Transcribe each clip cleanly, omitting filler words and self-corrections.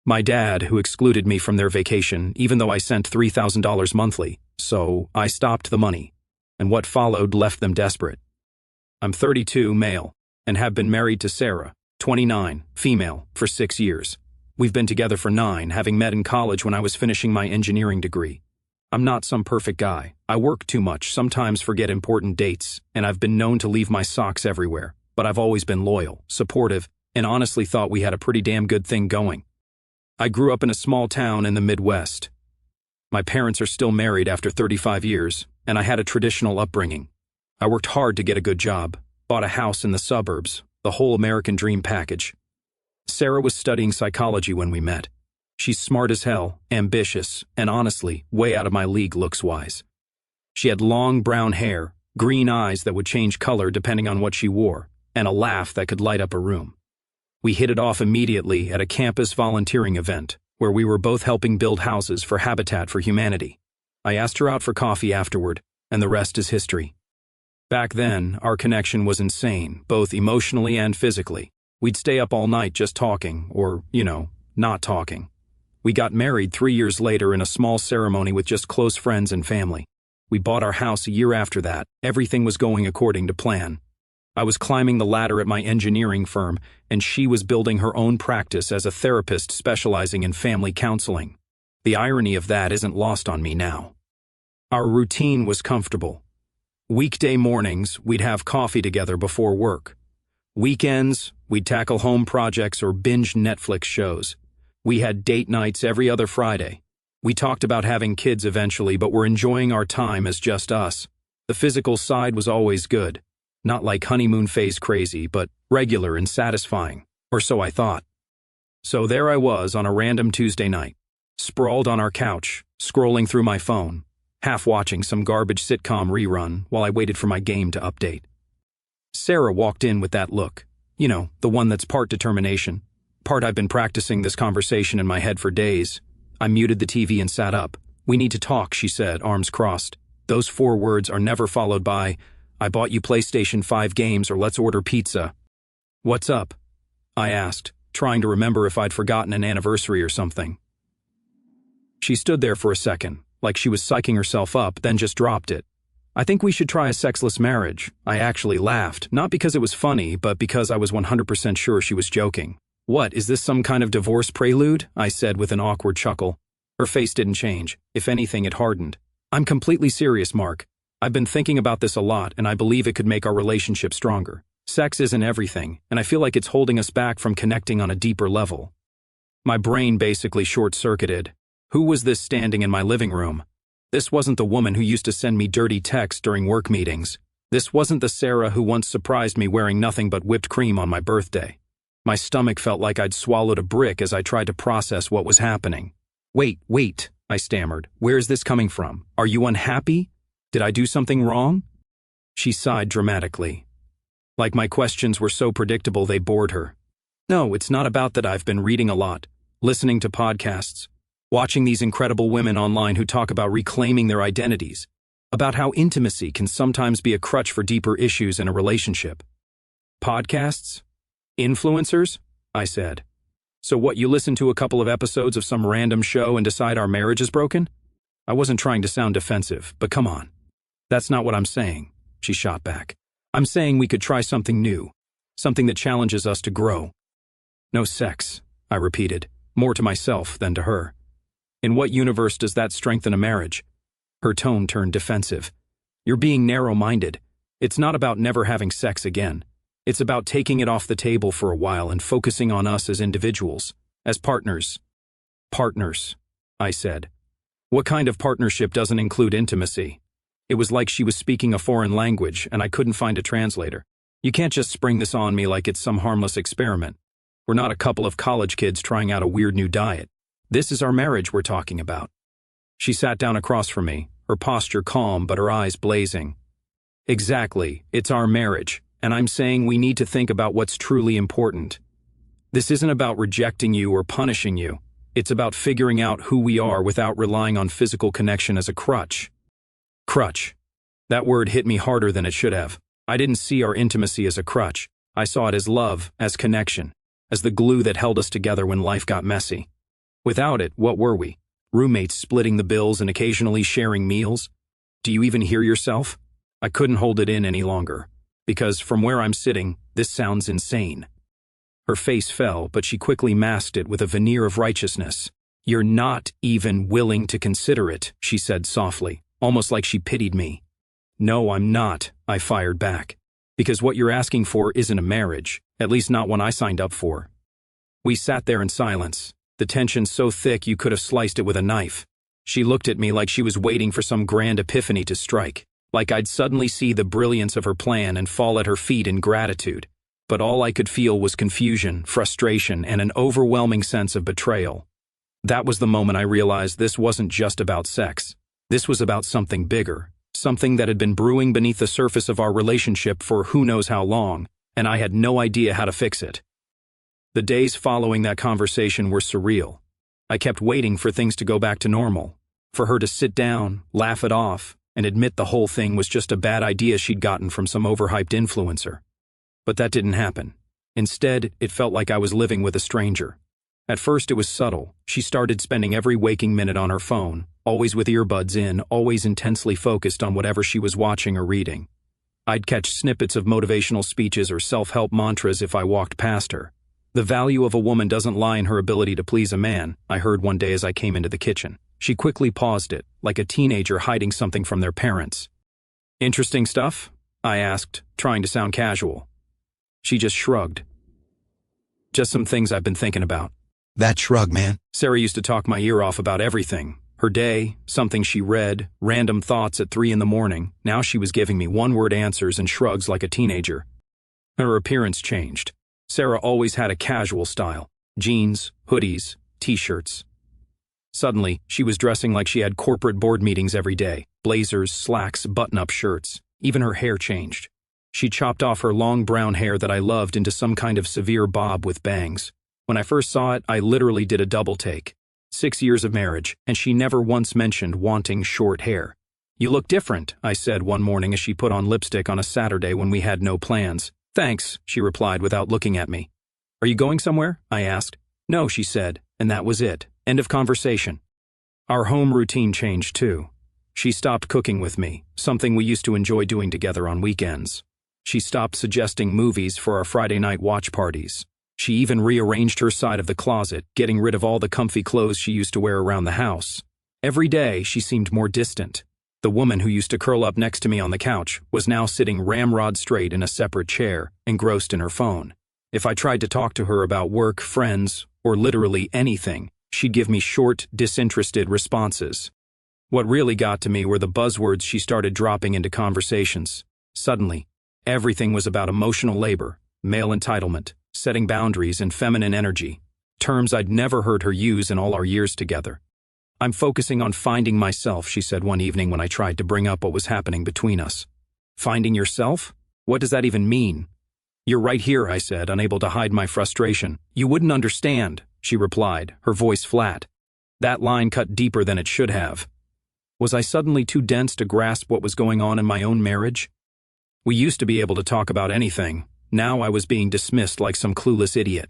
My dad, who excluded me from their vacation, even though I sent $3,000 monthly, so I stopped the money, and what followed left them desperate. I'm 32, male, and have been married to Sarah, 29, female, for 6 years. We've been together for 9, having met in college when I was finishing my engineering degree. I'm not some perfect guy. I work too much, sometimes forget important dates, and I've been known to leave my socks everywhere, but I've always been loyal, supportive, and honestly thought we had a pretty damn good thing going. I grew up in a small town in the Midwest. My parents are still married after 35 years, and I had a traditional upbringing. I worked hard to get a good job, bought a house in the suburbs, the whole American dream package. Sarah was studying psychology when we met. She's smart as hell, ambitious, and honestly, way out of my league looks-wise. She had long brown hair, green eyes that would change color depending on what she wore, and a laugh that could light up a room. We hit it off immediately at a campus volunteering event, where we were both helping build houses for Habitat for Humanity. I asked her out for coffee afterward, and the rest is history. Back then, our connection was insane, both emotionally and physically. We'd stay up all night just talking, or, not talking. We got married 3 years later in a small ceremony with just close friends and family. We bought our house a year after that. Everything was going according to plan. I was climbing the ladder at my engineering firm, and she was building her own practice as a therapist specializing in family counseling. The irony of that isn't lost on me now. Our routine was comfortable. Weekday mornings, we'd have coffee together before work. Weekends, we'd tackle home projects or binge Netflix shows. We had date nights every other Friday. We talked about having kids eventually, but were enjoying our time as just us. The physical side was always good. Not like honeymoon phase crazy, but regular and satisfying, or so I thought. So there I was on a random Tuesday night, sprawled on our couch, scrolling through my phone, half watching some garbage sitcom rerun while I waited for my game to update. Sarah walked in with that look, the one that's part determination, part I've been practicing this conversation in my head for days. I muted the TV and sat up. "We need to talk," she said, arms crossed. Those 4 words are never followed by, "I bought you PlayStation 5 games," or "let's order pizza." "What's up?" I asked, trying to remember if I'd forgotten an anniversary or something. She stood there for a second, like she was psyching herself up, then just dropped it. "I think we should try a sexless marriage." I actually laughed, not because it was funny, but because I was 100% sure she was joking. "What, is this some kind of divorce prelude?" I said with an awkward chuckle. Her face didn't change. If anything, it hardened. "I'm completely serious, Mark. I've been thinking about this a lot, and I believe it could make our relationship stronger. Sex isn't everything, and I feel like it's holding us back from connecting on a deeper level." My brain basically short-circuited. Who was this standing in my living room? This wasn't the woman who used to send me dirty texts during work meetings. This wasn't the Sarah who once surprised me wearing nothing but whipped cream on my birthday. My stomach felt like I'd swallowed a brick as I tried to process what was happening. Wait, I stammered. "Where is this coming from? Are you unhappy? Did I do something wrong?" She sighed dramatically. Like my questions were so predictable they bored her. "No, it's not about that. I've been reading a lot, listening to podcasts, watching these incredible women online who talk about reclaiming their identities, about how intimacy can sometimes be a crutch for deeper issues in a relationship." "Podcasts? Influencers?" I said. "So what, you listen to a couple of episodes of some random show and decide our marriage is broken?" I wasn't trying to sound defensive, but come on. "That's not what I'm saying," she shot back. "I'm saying we could try something new, something that challenges us to grow." "No sex," I repeated, more to myself than to her. "In what universe does that strengthen a marriage?" Her tone turned defensive. "You're being narrow-minded. It's not about never having sex again. It's about taking it off the table for a while and focusing on us as individuals, as partners." "Partners," I said. "What kind of partnership doesn't include intimacy?" It was like she was speaking a foreign language and I couldn't find a translator. "You can't just spring this on me like it's some harmless experiment. We're not a couple of college kids trying out a weird new diet. This is our marriage we're talking about." She sat down across from me, her posture calm but her eyes blazing. "Exactly, it's our marriage, and I'm saying we need to think about what's truly important. This isn't about rejecting you or punishing you. It's about figuring out who we are without relying on physical connection as a crutch." Crutch. That word hit me harder than it should have. I didn't see our intimacy as a crutch. I saw it as love, as connection, as the glue that held us together when life got messy. Without it, what were we? Roommates splitting the bills and occasionally sharing meals? Do you even hear yourself? I couldn't hold it in any longer, because from where I'm sitting, this sounds insane. Her face fell, but she quickly masked it with a veneer of righteousness. You're not even willing to consider it, she said softly, almost like she pitied me. No, I'm not, I fired back. Because what you're asking for isn't a marriage, at least not one I signed up for. We sat there in silence, the tension so thick you could have sliced it with a knife. She looked at me like she was waiting for some grand epiphany to strike, like I'd suddenly see the brilliance of her plan and fall at her feet in gratitude. But all I could feel was confusion, frustration, and an overwhelming sense of betrayal. That was the moment I realized this wasn't just about sex. This was about something bigger, something that had been brewing beneath the surface of our relationship for who knows how long, and I had no idea how to fix it. The days following that conversation were surreal. I kept waiting for things to go back to normal, for her to sit down, laugh it off, and admit the whole thing was just a bad idea she'd gotten from some overhyped influencer. But that didn't happen. Instead, it felt like I was living with a stranger. At first it was subtle. She started spending every waking minute on her phone, always with earbuds in, always intensely focused on whatever she was watching or reading. I'd catch snippets of motivational speeches or self-help mantras if I walked past her. The value of a woman doesn't lie in her ability to please a man, I heard one day as I came into the kitchen. She quickly paused it, like a teenager hiding something from their parents. Interesting stuff? I asked, trying to sound casual. She just shrugged. Just some things I've been thinking about. That shrug, man. Sarah used to talk my ear off about everything. Her day, something she read, random thoughts at 3 a.m. Now she was giving me one-word answers and shrugs like a teenager. Her appearance changed. Sarah always had a casual style. Jeans, hoodies, t-shirts. Suddenly, she was dressing like she had corporate board meetings every day. Blazers, slacks, button-up shirts. Even her hair changed. She chopped off her long brown hair that I loved into some kind of severe bob with bangs. When I first saw it, I literally did a double take. 6 years of marriage, and she never once mentioned wanting short hair. You look different, I said one morning as she put on lipstick on a Saturday when we had no plans. Thanks, she replied without looking at me. Are you going somewhere? I asked. No, she said, and that was it. End of conversation. Our home routine changed too. She stopped cooking with me, something we used to enjoy doing together on weekends. She stopped suggesting movies for our Friday night watch parties. She even rearranged her side of the closet, getting rid of all the comfy clothes she used to wear around the house. Every day, she seemed more distant. The woman who used to curl up next to me on the couch was now sitting ramrod straight in a separate chair, engrossed in her phone. If I tried to talk to her about work, friends, or literally anything, she'd give me short, disinterested responses. What really got to me were the buzzwords she started dropping into conversations. Suddenly, everything was about emotional labor, male entitlement, setting boundaries, and feminine energy, terms I'd never heard her use in all our years together. I'm focusing on finding myself, she said one evening when I tried to bring up what was happening between us. Finding yourself? What does that even mean? You're right here, I said, unable to hide my frustration. You wouldn't understand, she replied, her voice flat. That line cut deeper than it should have. Was I suddenly too dense to grasp what was going on in my own marriage? We used to be able to talk about anything. Now I was being dismissed like some clueless idiot.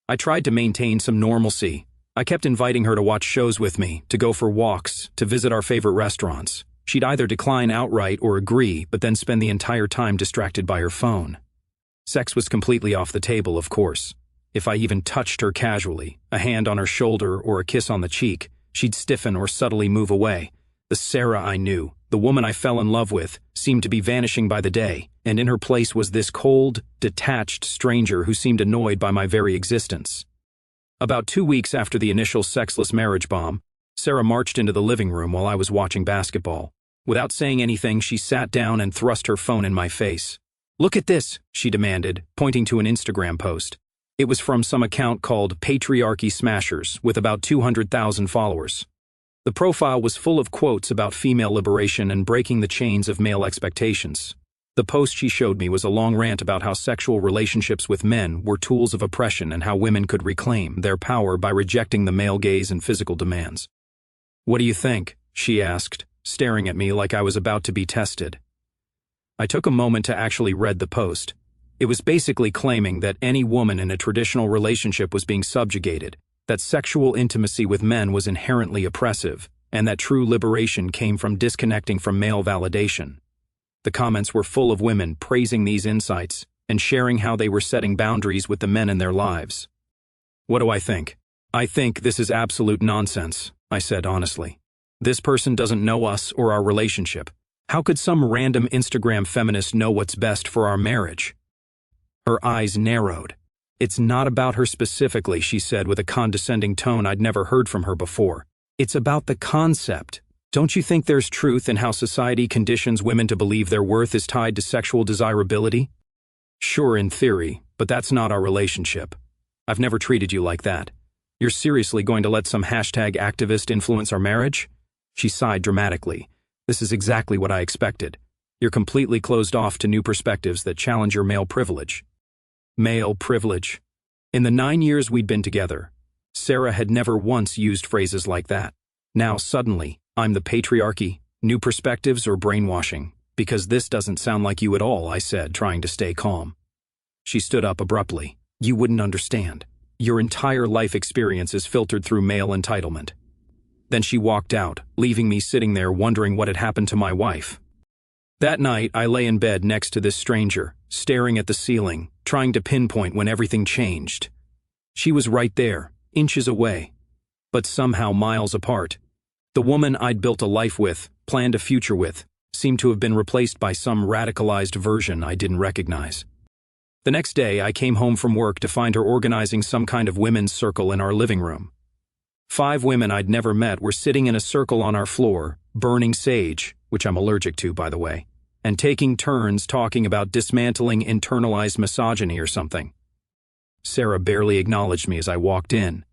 I tried to maintain some normalcy. I kept inviting her to watch shows with me, to go for walks, to visit our favorite restaurants. She'd either decline outright or agree, but then spend the entire time distracted by her phone. Sex was completely off the table, of course. If I even touched her casually, a hand on her shoulder or a kiss on the cheek, she'd stiffen or subtly move away. The Sarah I knew, the woman I fell in love with, seemed to be vanishing by the day, and in her place was this cold, detached stranger who seemed annoyed by my very existence. About 2 weeks after the initial sexless marriage bomb, Sarah marched into the living room while I was watching basketball. Without saying anything, she sat down and thrust her phone in my face. Look at this, she demanded, pointing to an Instagram post. It was from some account called Patriarchy Smashers, with about 200,000 followers. The profile was full of quotes about female liberation and breaking the chains of male expectations. The post she showed me was a long rant about how sexual relationships with men were tools of oppression and how women could reclaim their power by rejecting the male gaze and physical demands. What do you think? She asked, staring at me like I was about to be tested. I took a moment to actually read the post. It was basically claiming that any woman in a traditional relationship was being subjugated, that sexual intimacy with men was inherently oppressive, and that true liberation came from disconnecting from male validation. The comments were full of women praising these insights and sharing how they were setting boundaries with the men in their lives. What do I think? I think this is absolute nonsense, I said honestly. This person doesn't know us or our relationship. How could some random Instagram feminist know what's best for our marriage? Her eyes narrowed. It's not about her specifically, she said with a condescending tone I'd never heard from her before. It's about the concept. Don't you think there's truth in how society conditions women to believe their worth is tied to sexual desirability? Sure, in theory, but that's not our relationship. I've never treated you like that. You're seriously going to let some hashtag activist influence our marriage? She sighed dramatically. This is exactly what I expected. You're completely closed off to new perspectives that challenge your male privilege. Male privilege. In the 9 years we'd been together, Sarah had never once used phrases like that. Now suddenly, I'm the patriarchy, new perspectives, or brainwashing. Because this doesn't sound like you at all, I said, trying to stay calm. She stood up abruptly. You wouldn't understand. Your entire life experience is filtered through male entitlement. Then she walked out, leaving me sitting there wondering what had happened to my wife. That night, I lay in bed next to this stranger, staring at the ceiling, trying to pinpoint when everything changed. She was right there, inches away, but somehow miles apart. The woman I'd built a life with, planned a future with, seemed to have been replaced by some radicalized version I didn't recognize. The next day, I came home from work to find her organizing some kind of women's circle in our living room. 5 women I'd never met were sitting in a circle on our floor, burning sage, which I'm allergic to, by the way, and taking turns talking about dismantling internalized misogyny or something. Sarah barely acknowledged me as I walked in.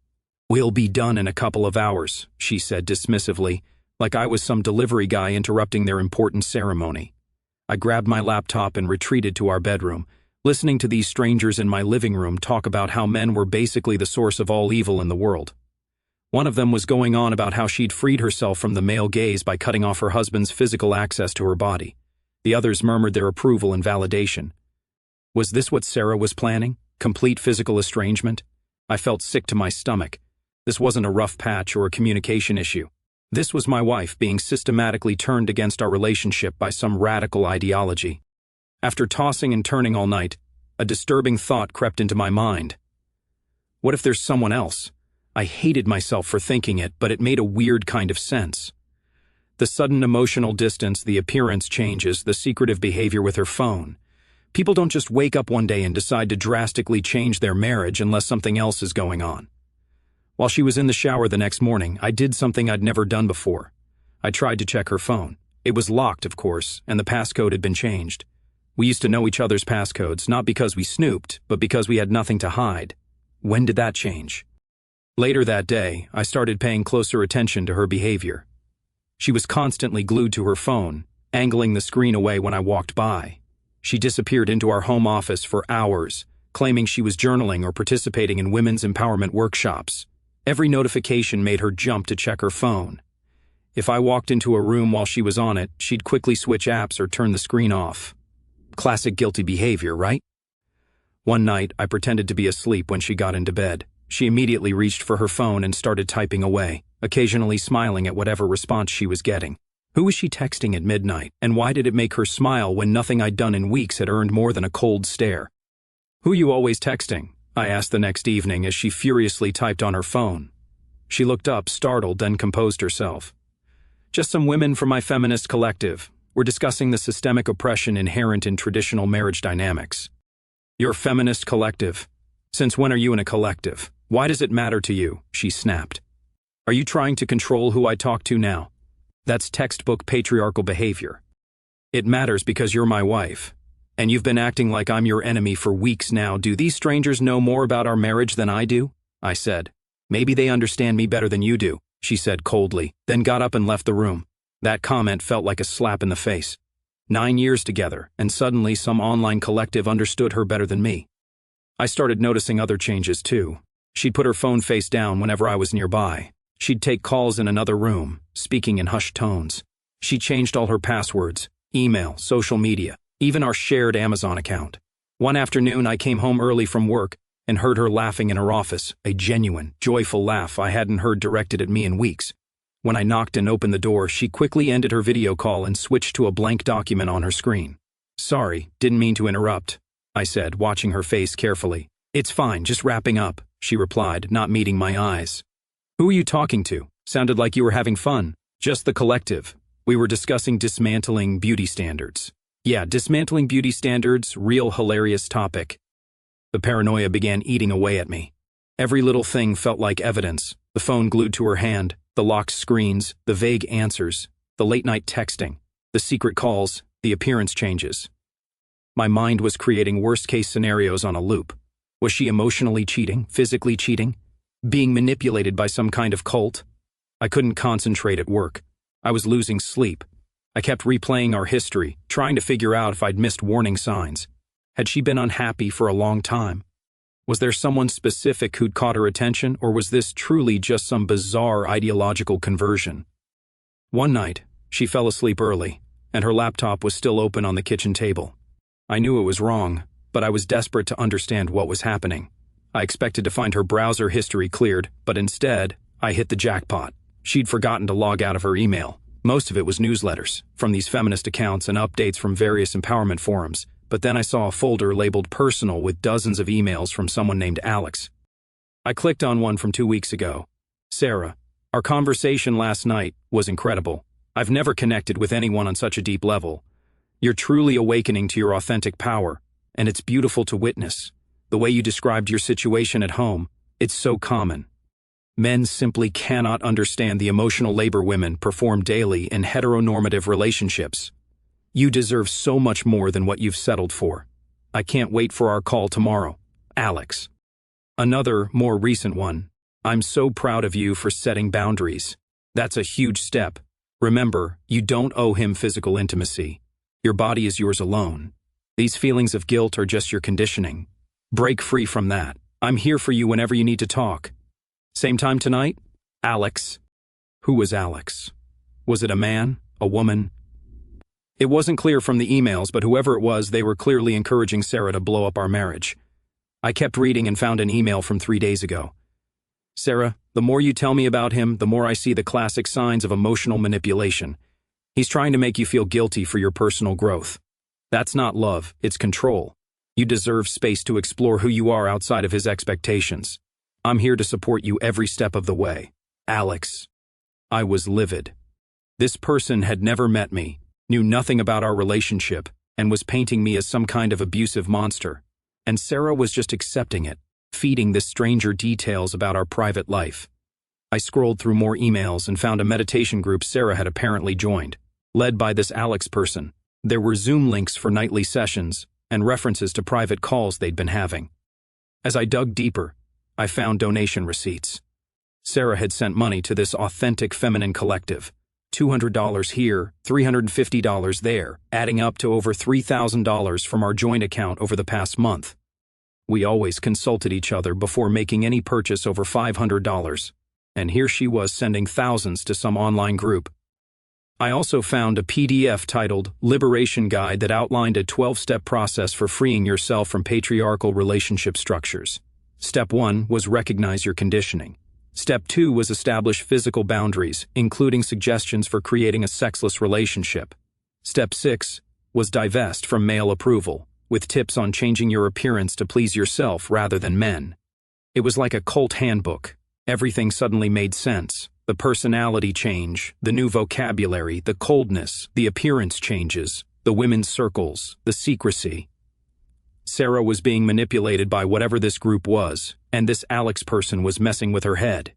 We'll be done in a couple of hours, she said dismissively, like I was some delivery guy interrupting their important ceremony. I grabbed my laptop and retreated to our bedroom, listening to these strangers in my living room talk about how men were basically the source of all evil in the world. One of them was going on about how she'd freed herself from the male gaze by cutting off her husband's physical access to her body. The others murmured their approval and validation. Was this what Sarah was planning? Complete physical estrangement? I felt sick to my stomach. This wasn't a rough patch or a communication issue. This was my wife being systematically turned against our relationship by some radical ideology. After tossing and turning all night, a disturbing thought crept into my mind. What if there's someone else? I hated myself for thinking it, but it made a weird kind of sense. The sudden emotional distance, the appearance changes, the secretive behavior with her phone. People don't just wake up one day and decide to drastically change their marriage unless something else is going on. While she was in the shower the next morning, I did something I'd never done before. I tried to check her phone. It was locked, of course, and the passcode had been changed. We used to know each other's passcodes, not because we snooped, but because we had nothing to hide. When did that change? Later that day, I started paying closer attention to her behavior. She was constantly glued to her phone, angling the screen away when I walked by. She disappeared into our home office for hours, claiming she was journaling or participating in women's empowerment workshops. Every notification made her jump to check her phone. If I walked into a room while she was on it, she'd quickly switch apps or turn the screen off. Classic guilty behavior, right? One night, I pretended to be asleep when she got into bed. She immediately reached for her phone and started typing away, occasionally smiling at whatever response she was getting. Who was she texting at midnight, and why did it make her smile when nothing I'd done in weeks had earned more than a cold stare? Who you always texting? I asked the next evening as she furiously typed on her phone. She looked up, startled, then composed herself. Just some women from my feminist collective. We're discussing the systemic oppression inherent in traditional marriage dynamics. Your feminist collective? Since when are you in a collective? Why does it matter to you? She snapped. Are you trying to control who I talk to now? That's textbook patriarchal behavior. It matters because you're my wife. And you've been acting like I'm your enemy for weeks now. Do these strangers know more about our marriage than I do? I said. Maybe they understand me better than you do, she said coldly, then got up and left the room. That comment felt like a slap in the face. 9 years together, and suddenly some online collective understood her better than me. I started noticing other changes too. She'd put her phone face down whenever I was nearby. She'd take calls in another room, speaking in hushed tones. She changed all her passwords, email, social media, even our shared Amazon account. One afternoon, I came home early from work and heard her laughing in her office, a genuine, joyful laugh I hadn't heard directed at me in weeks. When I knocked and opened the door, she quickly ended her video call and switched to a blank document on her screen. "Sorry, didn't mean to interrupt," I said, watching her face carefully. "It's fine, just wrapping up," she replied, not meeting my eyes. "Who are you talking to? Sounded like you were having fun." "Just the collective. We were discussing dismantling beauty standards." "Yeah, dismantling beauty standards, real hilarious topic." The paranoia began eating away at me. Every little thing felt like evidence: the phone glued to her hand, the locked screens, the vague answers, the late-night texting, the secret calls, the appearance changes. My mind was creating worst-case scenarios on a loop. Was she emotionally cheating, physically cheating, being manipulated by some kind of cult? I couldn't concentrate at work. I was losing sleep. I kept replaying our history, trying to figure out if I'd missed warning signs. Had she been unhappy for a long time? Was there someone specific who'd caught her attention, or was this truly just some bizarre ideological conversion? One night, she fell asleep early, and her laptop was still open on the kitchen table. I knew it was wrong, but I was desperate to understand what was happening. I expected to find her browser history cleared, but instead, I hit the jackpot. She'd forgotten to log out of her email. Most of it was newsletters, from these feminist accounts and updates from various empowerment forums, but then I saw a folder labeled personal with dozens of emails from someone named Alex. I clicked on one from 2 weeks ago. "Sarah, our conversation last night was incredible. I've never connected with anyone on such a deep level. You're truly awakening to your authentic power, and it's beautiful to witness. The way you described your situation at home, it's so common. Men simply cannot understand the emotional labor women perform daily in heteronormative relationships. You deserve so much more than what you've settled for. I can't wait for our call tomorrow. Alex." Another, more recent one. "I'm so proud of you for setting boundaries. That's a huge step. Remember, you don't owe him physical intimacy. Your body is yours alone. These feelings of guilt are just your conditioning. Break free from that. I'm here for you whenever you need to talk. Same time tonight? Alex." Who was Alex? Was it a man? A woman? It wasn't clear from the emails, but whoever it was, they were clearly encouraging Sarah to blow up our marriage. I kept reading and found an email from 3 days ago. "Sarah, the more you tell me about him, the more I see the classic signs of emotional manipulation. He's trying to make you feel guilty for your personal growth. That's not love, it's control. You deserve space to explore who you are outside of his expectations. I'm here to support you every step of the way. Alex." I was livid. This person had never met me, knew nothing about our relationship, and was painting me as some kind of abusive monster. And Sarah was just accepting it, feeding this stranger details about our private life. I scrolled through more emails and found a meditation group Sarah had apparently joined, led by this Alex person. There were Zoom links for nightly sessions and references to private calls they'd been having. As I dug deeper, I found donation receipts. Sarah had sent money to this authentic feminine collective. $200 here, $350 there, adding up to over $3,000 from our joint account over the past month. We always consulted each other before making any purchase over $500, and here she was sending thousands to some online group. I also found a PDF titled Liberation Guide that outlined a 12-step process for freeing yourself from patriarchal relationship structures. Step 1 was recognize your conditioning. Step 2 was establish physical boundaries, including suggestions for creating a sexless relationship. Step 6 was divest from male approval, with tips on changing your appearance to please yourself rather than men. It was like a cult handbook. Everything suddenly made sense. The personality change, the new vocabulary, the coldness, the appearance changes, the women's circles, the secrecy. Sarah was being manipulated by whatever this group was, and this Alex person was messing with her head.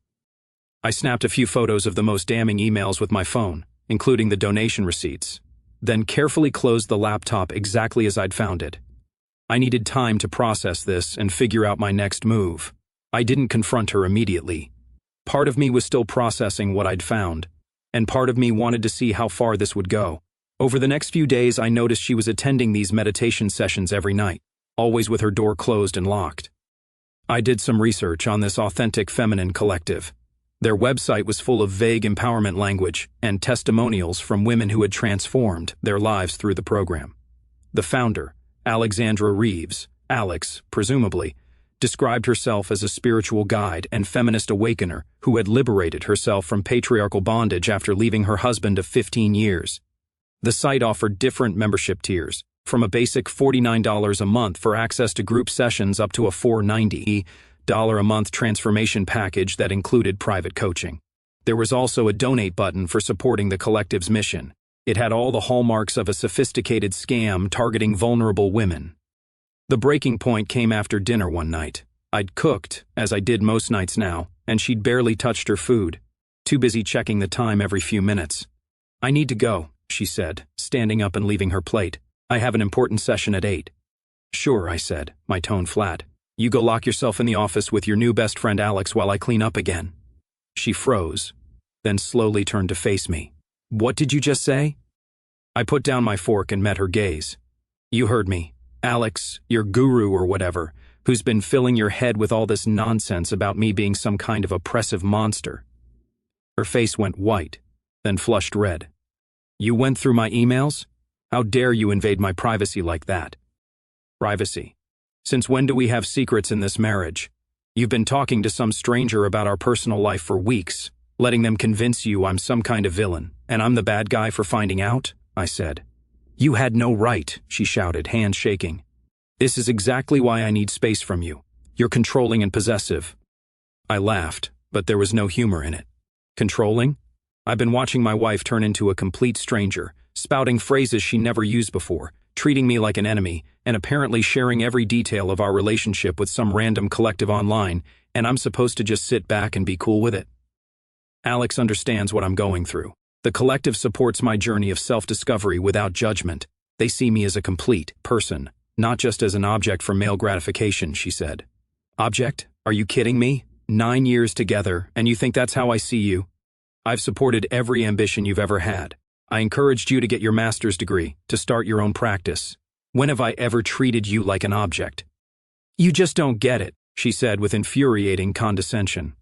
I snapped a few photos of the most damning emails with my phone, including the donation receipts, then carefully closed the laptop exactly as I'd found it. I needed time to process this and figure out my next move. I didn't confront her immediately. Part of me was still processing what I'd found, and part of me wanted to see how far this would go. Over the next few days, I noticed she was attending these meditation sessions every night, always with her door closed and locked. I did some research on this authentic feminine collective. Their website was full of vague empowerment language and testimonials from women who had transformed their lives through the program. The founder, Alexandra Reeves, Alex, presumably, described herself as a spiritual guide and feminist awakener who had liberated herself from patriarchal bondage after leaving her husband of 15 years. The site offered different membership tiers, from a basic $49 a month for access to group sessions up to a $490 a month transformation package that included private coaching. There was also a donate button for supporting the collective's mission. It had all the hallmarks of a sophisticated scam targeting vulnerable women. The breaking point came after dinner one night. I'd cooked, as I did most nights now, and she'd barely touched her food, too busy checking the time every few minutes. "I need to go," she said, standing up and leaving her plate. "I have an important session at 8. "Sure," I said, my tone flat. "You go lock yourself in the office with your new best friend Alex while I clean up again." She froze, then slowly turned to face me. "What did you just say?" I put down my fork and met her gaze. "You heard me. Alex, your guru or whatever, who's been filling your head with all this nonsense about me being some kind of oppressive monster." Her face went white, then flushed red. "You went through my emails? How dare you invade my privacy like that?" "Privacy? Since when do we have secrets in this marriage? You've been talking to some stranger about our personal life for weeks, letting them convince you I'm some kind of villain, and I'm the bad guy for finding out," I said. "You had no right," she shouted, hands shaking. "This is exactly why I need space from you. You're controlling and possessive." I laughed, but there was no humor in it. "Controlling? I've been watching my wife turn into a complete stranger, spouting phrases she never used before, treating me like an enemy, and apparently sharing every detail of our relationship with some random collective online, and I'm supposed to just sit back and be cool with it? Alex understands what I'm going through. The collective supports my journey of self-discovery without judgment. They see me as a complete person, not just as an object for male gratification," she said. "Object? Are you kidding me? 9 years together, and you think that's how I see you? I've supported every ambition you've ever had. I encouraged you to get your master's degree, to start your own practice. When have I ever treated you like an object?" "You just don't get it," she said with infuriating condescension.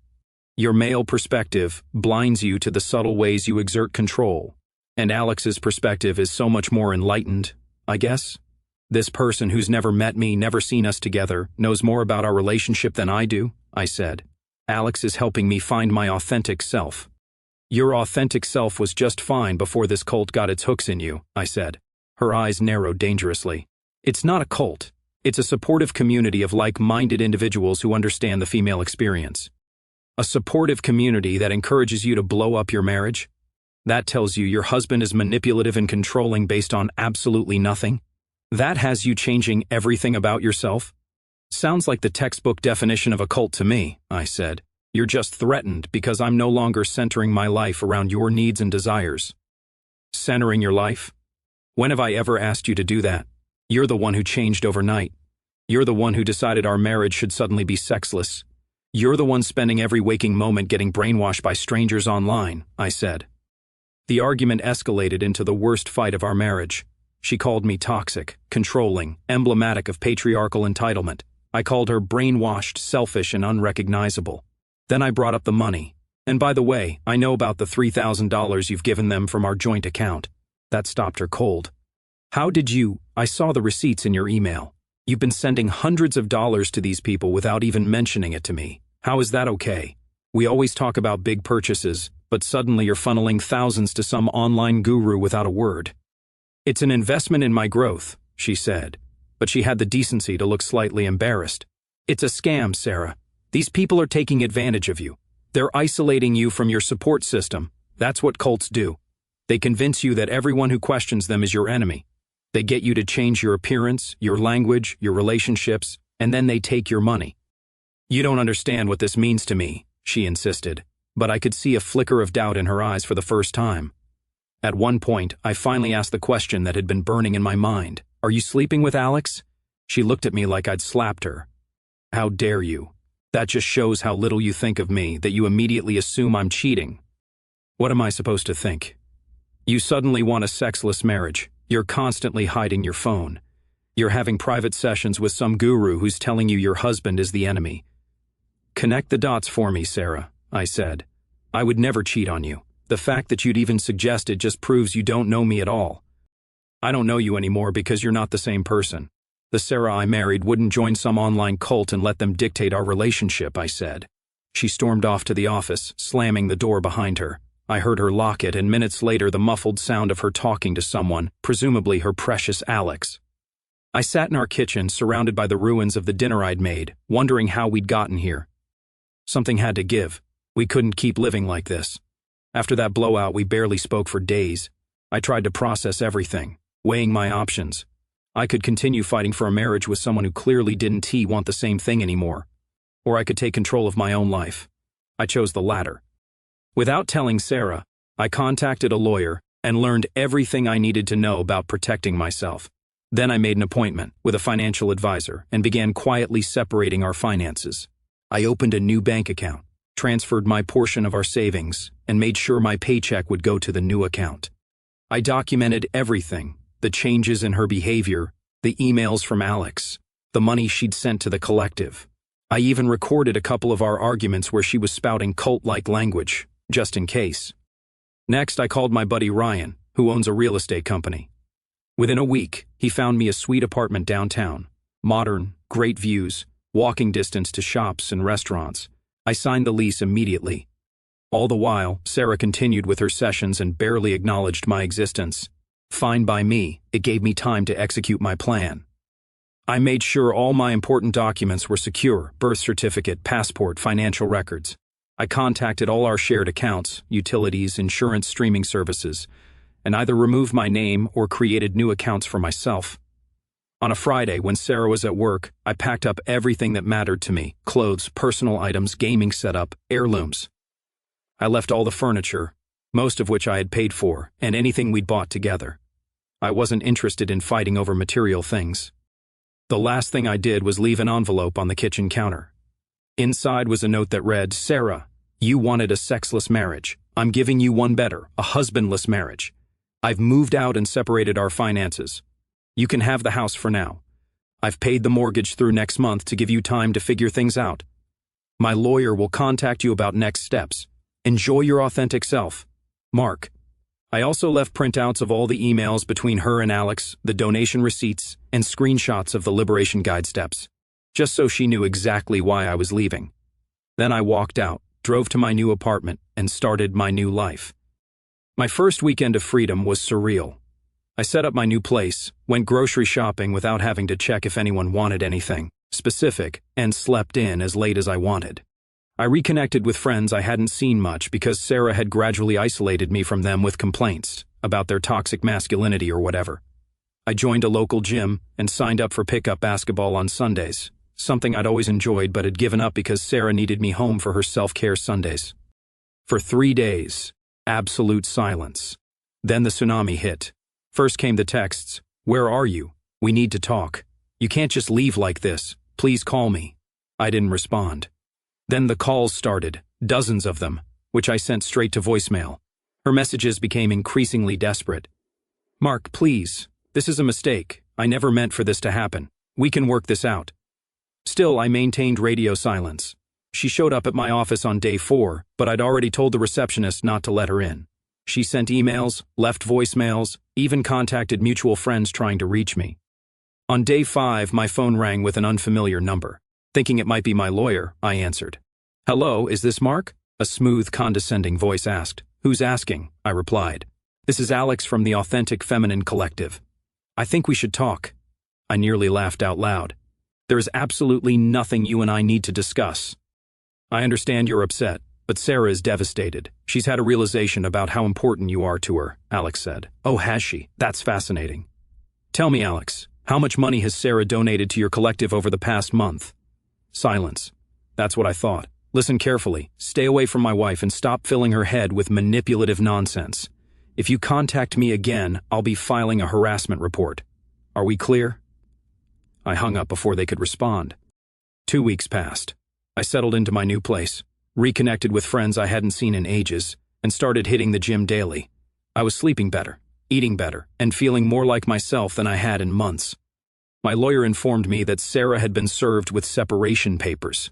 "Your male perspective blinds you to the subtle ways you exert control, and Alex's perspective is so much more enlightened, I guess. This person who's never met me, never seen us together, knows more about our relationship than I do," I said. "Alex is helping me find my authentic self." "Your authentic self was just fine before this cult got its hooks in you," I said. Her eyes narrowed dangerously. "It's not a cult. It's a supportive community of like-minded individuals who understand the female experience. A supportive community that encourages you to blow up your marriage? That tells you your husband is manipulative and controlling based on absolutely nothing? That has you changing everything about yourself? Sounds like the textbook definition of a cult to me," I said. "You're just threatened because I'm no longer centering my life around your needs and desires." "Centering your life? When have I ever asked you to do that? You're the one who changed overnight. You're the one who decided our marriage should suddenly be sexless. You're the one spending every waking moment getting brainwashed by strangers online," I said. The argument escalated into the worst fight of our marriage. She called me toxic, controlling, emblematic of patriarchal entitlement. I called her brainwashed, selfish, and unrecognizable. Then I brought up the money. "And by the way, I know about the $3,000 you've given them from our joint account." That stopped her cold. "How did you? I saw the receipts in your email. You've been sending hundreds of dollars to these people without even mentioning it to me. How is that okay? We always talk about big purchases, but suddenly you're funneling thousands to some online guru without a word." "It's an investment in my growth," she said, but she had the decency to look slightly embarrassed. "It's a scam, Sarah. These people are taking advantage of you. They're isolating you from your support system. That's what cults do. They convince you that everyone who questions them is your enemy. They get you to change your appearance, your language, your relationships, and then they take your money." "You don't understand what this means to me," she insisted, but I could see a flicker of doubt in her eyes for the first time. At one point, I finally asked the question that had been burning in my mind. "Are you sleeping with Alex?" She looked at me like I'd slapped her. "How dare you? That just shows how little you think of me, that you immediately assume I'm cheating." "What am I supposed to think? You suddenly want a sexless marriage. You're constantly hiding your phone. You're having private sessions with some guru who's telling you your husband is the enemy. Connect the dots for me, Sarah," I said. "I would never cheat on you. The fact that you'd even suggest it just proves you don't know me at all. I don't know you anymore because you're not the same person. The Sarah I married wouldn't join some online cult and let them dictate our relationship, I said. She stormed off to the office, slamming the door behind her. I heard her lock it, and minutes later the muffled sound of her talking to someone, presumably her precious Alex. I sat in our kitchen, surrounded by the ruins of the dinner I'd made, wondering how we'd gotten here. Something had to give. We couldn't keep living like this. After that blowout, we barely spoke for days. I tried to process everything, weighing my options. I could continue fighting for a marriage with someone who clearly didn't want the same thing anymore. Or I could take control of my own life. I chose the latter. Without telling Sarah, I contacted a lawyer and learned everything I needed to know about protecting myself. Then I made an appointment with a financial advisor and began quietly separating our finances. I opened a new bank account, transferred my portion of our savings, and made sure my paycheck would go to the new account. I documented everything, the changes in her behavior, the emails from Alex, the money she'd sent to the collective. I even recorded a couple of our arguments where she was spouting cult-like language, just in case. Next, I called my buddy Ryan, who owns a real estate company. Within a week, he found me a sweet apartment downtown. Modern, great views, walking distance to shops and restaurants. I signed the lease immediately. All the while, Sarah continued with her sessions and barely acknowledged my existence. Fine by me, it gave me time to execute my plan. I made sure all my important documents were secure: birth certificate, passport, financial records. I contacted all our shared accounts, utilities, insurance, streaming services, and either removed my name or created new accounts for myself. On a Friday, when Sarah was at work, I packed up everything that mattered to me: clothes, personal items, gaming setup, heirlooms. I left all the furniture, most of which I had paid for, and anything we'd bought together. I wasn't interested in fighting over material things. The last thing I did was leave an envelope on the kitchen counter. Inside was a note that read, "Sarah, you wanted a sexless marriage. I'm giving you one better, a husbandless marriage. I've moved out and separated our finances. You can have the house for now. I've paid the mortgage through next month to give you time to figure things out. My lawyer will contact you about next steps. Enjoy your authentic self. Mark." I also left printouts of all the emails between her and Alex, the donation receipts, and screenshots of the Liberation Guide steps, just so she knew exactly why I was leaving. Then I walked out, drove to my new apartment, and started my new life. My first weekend of freedom was surreal. I set up my new place, went grocery shopping without having to check if anyone wanted anything specific, and slept in as late as I wanted. I reconnected with friends I hadn't seen much because Sarah had gradually isolated me from them with complaints about their toxic masculinity or whatever. I joined a local gym and signed up for pickup basketball on Sundays, something I'd always enjoyed but had given up because Sarah needed me home for her self-care Sundays. For 3 days, absolute silence. Then the tsunami hit. First came the texts, "Where are you? We need to talk. You can't just leave like this. Please call me." I didn't respond. Then the calls started, dozens of them, which I sent straight to voicemail. Her messages became increasingly desperate. "Mark, please. This is a mistake. I never meant for this to happen. We can work this out." Still, I maintained radio silence. She showed up at my office on day 4, but I'd already told the receptionist not to let her in. She sent emails, left voicemails, even contacted mutual friends trying to reach me. On day 5, my phone rang with an unfamiliar number. Thinking it might be my lawyer, I answered. "Hello, is this Mark?" A smooth, condescending voice asked. "Who's asking?" I replied. "This is Alex from the Authentic Feminine Collective. I think we should talk." I nearly laughed out loud. "There is absolutely nothing you and I need to discuss. I understand you're upset, but Sarah is devastated. She's had a realization about how important you are to her," Alex said. "Oh, has she? That's fascinating. Tell me, Alex, how much money has Sarah donated to your collective over the past month?" Silence. That's what I thought. Listen carefully. Stay away from my wife and stop filling her head with manipulative nonsense. If you contact me again, I'll be filing a harassment report. Are we clear? I hung up before they could respond. 2 weeks passed. I settled into my new place, reconnected with friends I hadn't seen in ages, and started hitting the gym daily. I was sleeping better, eating better, and feeling more like myself than I had in months. My lawyer informed me that Sarah had been served with separation papers.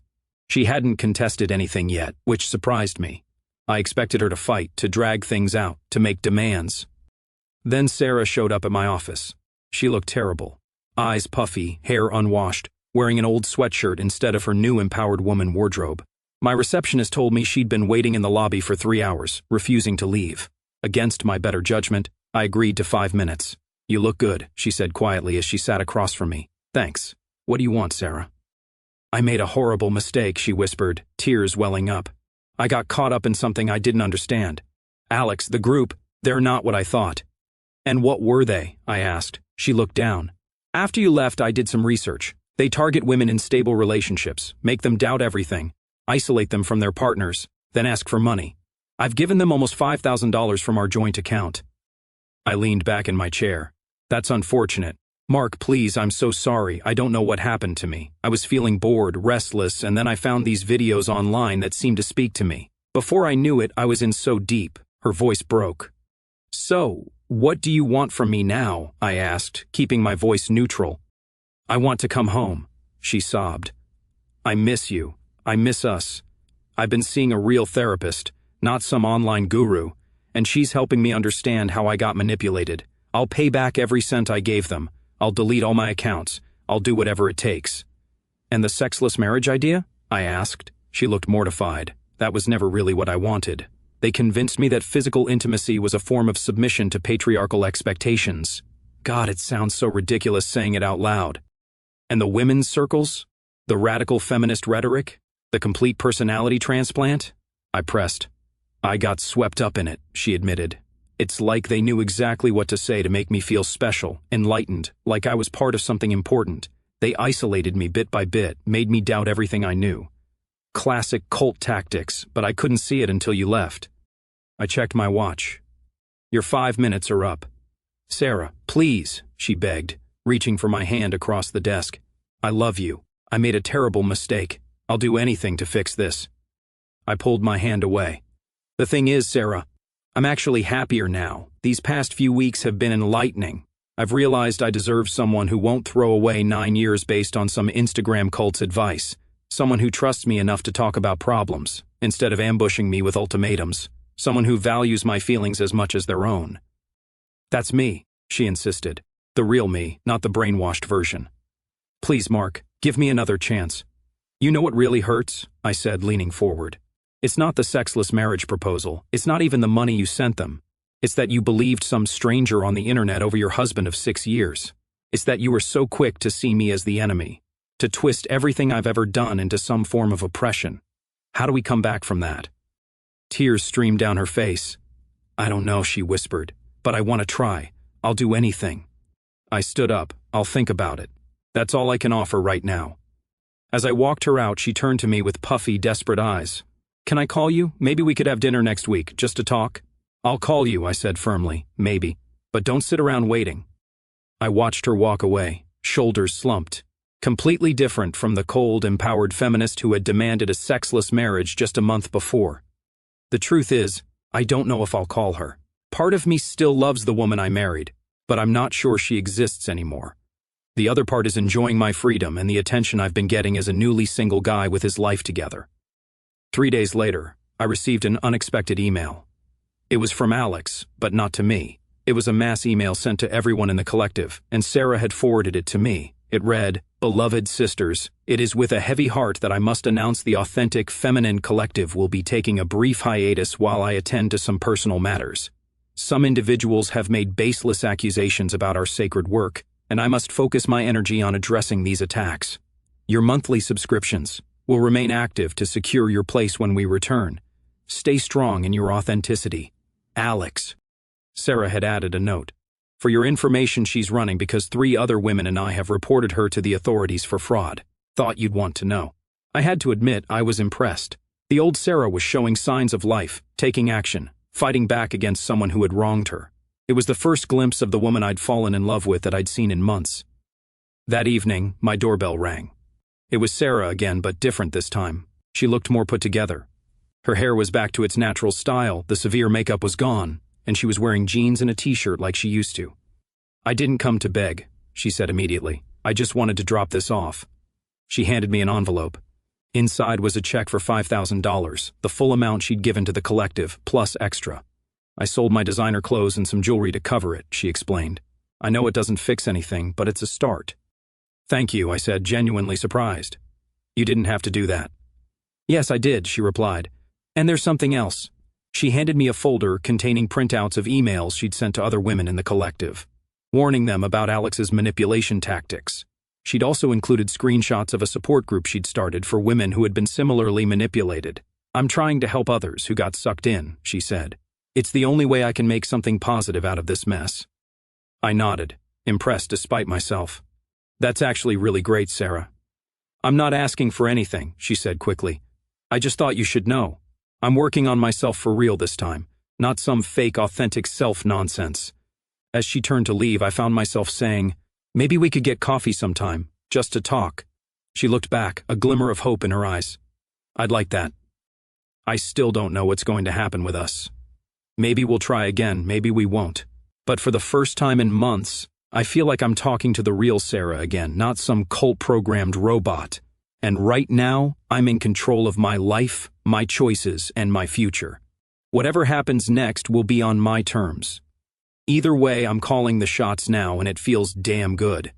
She hadn't contested anything yet, which surprised me. I expected her to fight, to drag things out, to make demands. Then Sarah showed up at my office. She looked terrible. eyes puffy, hair unwashed, wearing an old sweatshirt instead of her new empowered woman wardrobe. My receptionist told me she'd been waiting in the lobby for 3 hours, refusing to leave. Against my better judgment, I agreed to 5 minutes. "You look good," she said quietly as she sat across from me. "Thanks. What do you want, Sarah?" "I made a horrible mistake," she whispered, tears welling up. "I got caught up in something I didn't understand. Alex, the group, they're not what I thought." "And what were they?" I asked. She looked down. "After you left, I did some research. They target women in stable relationships, make them doubt everything, isolate them from their partners, then ask for money. I've given them almost $5,000 from our joint account." I leaned back in my chair. "That's unfortunate. Mark, please, I'm so sorry. I don't know what happened to me. I was feeling bored, restless, and then I found these videos online that seemed to speak to me. Before I knew it, I was in so deep." Her voice broke. "So, what do you want from me now?" I asked, keeping my voice neutral. "I want to come home," she sobbed. "I miss you. I miss us. I've been seeing a real therapist, not some online guru, and she's helping me understand how I got manipulated. I'll pay back every cent I gave them. I'll delete all my accounts. I'll do whatever it takes." "And the sexless marriage idea?" I asked. She looked mortified. "That was never really what I wanted. They convinced me that physical intimacy was a form of submission to patriarchal expectations." God, it sounds so ridiculous saying it out loud. "And the women's circles? The radical feminist rhetoric? The complete personality transplant?" I pressed. "I got swept up in it," she admitted. "It's like they knew exactly what to say to make me feel special, enlightened, like I was part of something important. They isolated me bit by bit, made me doubt everything I knew. Classic cult tactics, but I couldn't see it until you left." I checked my watch. "Your 5 minutes are up." "Sarah, please," she begged, reaching for my hand across the desk. "I love you. I made a terrible mistake. I'll do anything to fix this." I pulled my hand away. "The thing is, Sarah, I'm actually happier now. These past few weeks have been enlightening. I've realized I deserve someone who won't throw away 9 years based on some Instagram cult's advice. Someone who trusts me enough to talk about problems, instead of ambushing me with ultimatums. Someone who values my feelings as much as their own." "That's me," she insisted. "The real me, not the brainwashed version. Please, Mark, give me another chance." "You know what really hurts?" I said, leaning forward. "It's not the sexless marriage proposal. It's not even the money you sent them. It's that you believed some stranger on the internet over your husband of 6 years. It's that you were so quick to see me as the enemy, to twist everything I've ever done into some form of oppression. How do we come back from that?" Tears streamed down her face. "I don't know," she whispered, "but I want to try. I'll do anything." I stood up. "I'll think about it. That's all I can offer right now." As I walked her out, she turned to me with puffy, desperate eyes. "Can I call you? Maybe we could have dinner next week, just to talk." "I'll call you," I said firmly, "maybe. But don't sit around waiting." I watched her walk away, shoulders slumped. Completely different from the cold, empowered feminist who had demanded a sexless marriage just a month before. The truth is, I don't know if I'll call her. Part of me still loves the woman I married, but I'm not sure she exists anymore. The other part is enjoying my freedom and the attention I've been getting as a newly single guy with his life together. 3 days later, I received an unexpected email. It was from Alex, but not to me. It was a mass email sent to everyone in the collective, and Sarah had forwarded it to me. It read, "Beloved sisters, it is with a heavy heart that I must announce the Authentic Feminine Collective will be taking a brief hiatus while I attend to some personal matters. Some individuals have made baseless accusations about our sacred work, and I must focus my energy on addressing these attacks. Your monthly subscriptions will remain active to secure your place when we return. Stay strong in your authenticity. Alex." Sarah had added a note. "For your information, she's running because 3 other women and I have reported her to the authorities for fraud. Thought you'd want to know." I had to admit I was impressed. The old Sarah was showing signs of life, taking action, fighting back against someone who had wronged her. It was the first glimpse of the woman I'd fallen in love with that I'd seen in months. That evening, my doorbell rang. It was Sarah again, but different this time. She looked more put together. Her hair was back to its natural style, the severe makeup was gone, and she was wearing jeans and a t-shirt like she used to. "I didn't come to beg," she said immediately. "I just wanted to drop this off." She handed me an envelope. Inside was a check for $5,000, the full amount she'd given to the collective, plus extra. "I sold my designer clothes and some jewelry to cover it," she explained. "I know it doesn't fix anything, but it's a start. Thank you, I said, genuinely surprised. You didn't have to do that. Yes, I did, she replied. And there's something else. She handed me a folder containing printouts of emails she'd sent to other women in the collective, warning them about Alex's manipulation tactics. She'd also included screenshots of a support group she'd started for women who had been similarly manipulated. I'm trying to help others who got sucked in, she said. It's the only way I can make something positive out of this mess. I nodded, impressed despite myself. That's actually really great, Sarah. I'm not asking for anything, she said quickly. I just thought you should know. I'm working on myself for real this time, not some fake authentic self nonsense. As she turned to leave, I found myself saying, maybe we could get coffee sometime, just to talk. She looked back, a glimmer of hope in her eyes. I'd like that. I still don't know what's going to happen with us. Maybe we'll try again, maybe we won't. But for the first time in months, I feel like I'm talking to the real Sarah again, not some cult-programmed robot. And right now, I'm in control of my life, my choices, and my future. Whatever happens next will be on my terms. Either way, I'm calling the shots now, and it feels damn good.